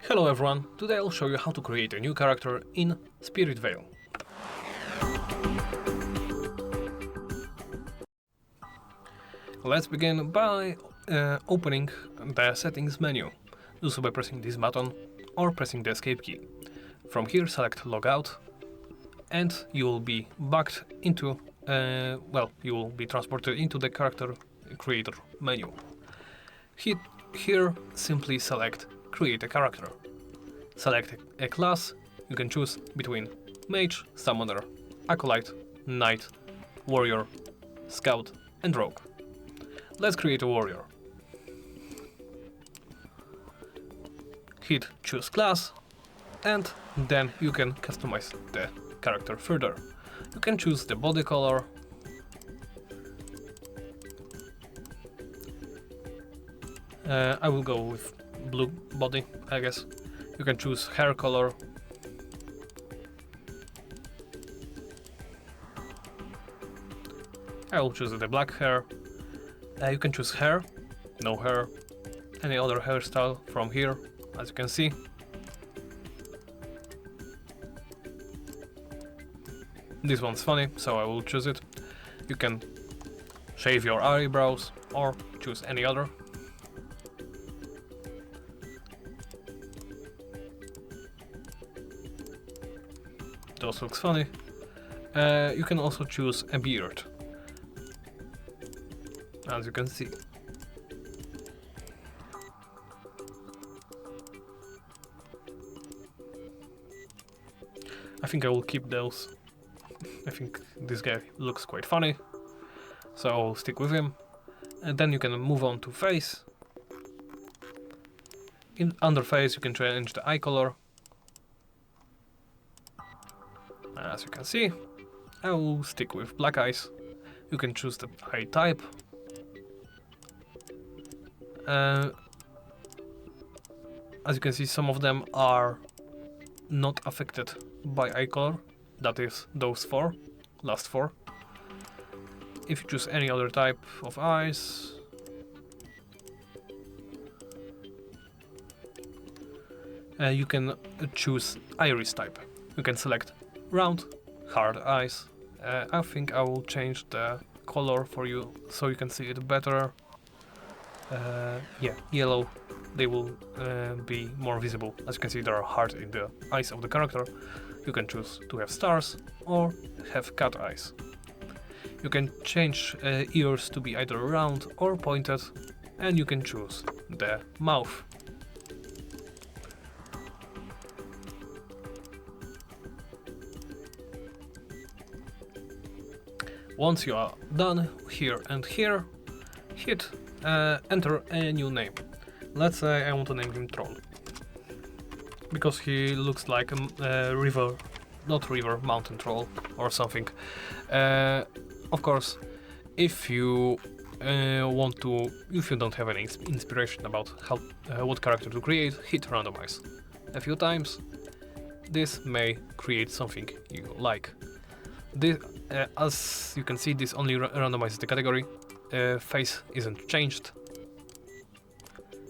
Hello everyone, today I'll show you how to create a new character in SpiritVale. Let's begin by opening the settings menu. Do so by pressing this button or pressing the escape key. From here select Logout and you will be backed into, you will be transported into the character creator menu. Here simply select create a character. Select a class, you can choose between Mage, Summoner, Acolyte, Knight, Warrior, Scout and Rogue. Let's create a Warrior. Hit choose class and then you can customize the character further. You can choose the body color, I will go with blue body, I guess. You can choose hair color. I will choose the black hair. You can choose hair, no hair, any other hairstyle from here, as you can see. This one's funny, so I will choose it. You can shave your eyebrows or choose any other. Those looks funny. You can also choose a beard, as you can see. I think I will keep those. I think this guy looks quite funny, so I will stick with him. And then you can move on to face. Under face you can change the eye color. As you can see, I will stick with black eyes. You can choose the eye type. As you can see, some of them are not affected by eye color. That is those four, last four. If you choose any other type of eyes, you can choose iris type. You can select round, hard eyes. I think I will change the color for you so you can see it better. Yeah, yellow. They will be more visible. As you can see, there are hard in the eyes of the character. You can choose to have stars or have cat eyes. You can change ears to be either round or pointed, and you can choose the mouth. Once you are done here and here, hit enter a new name. Let's say I want to name him Troll, because he looks like a mountain troll or something. Of course, if you if you don't have any inspiration about what character to create, hit randomize a few times. This may create something you like. As you can see, this only randomizes the category. Face isn't changed.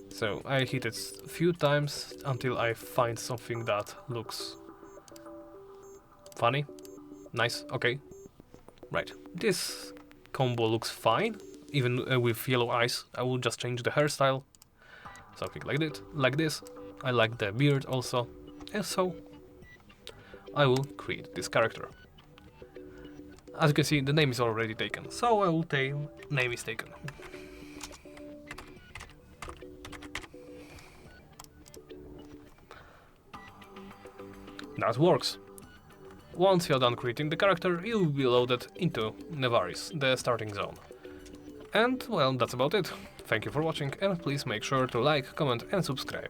So I hit it a few times until I find something that looks funny. Nice, okay. Right, this combo looks fine, even with yellow eyes. I will just change the hairstyle. Something like this. I like the beard also. And so I will create this character. As you can see, the name is already taken, so I will take name is taken. That works. Once you're done creating the character, you will be loaded into Nevaris, the starting zone. And well, that's about it. Thank you for watching, and please make sure to like, comment and subscribe.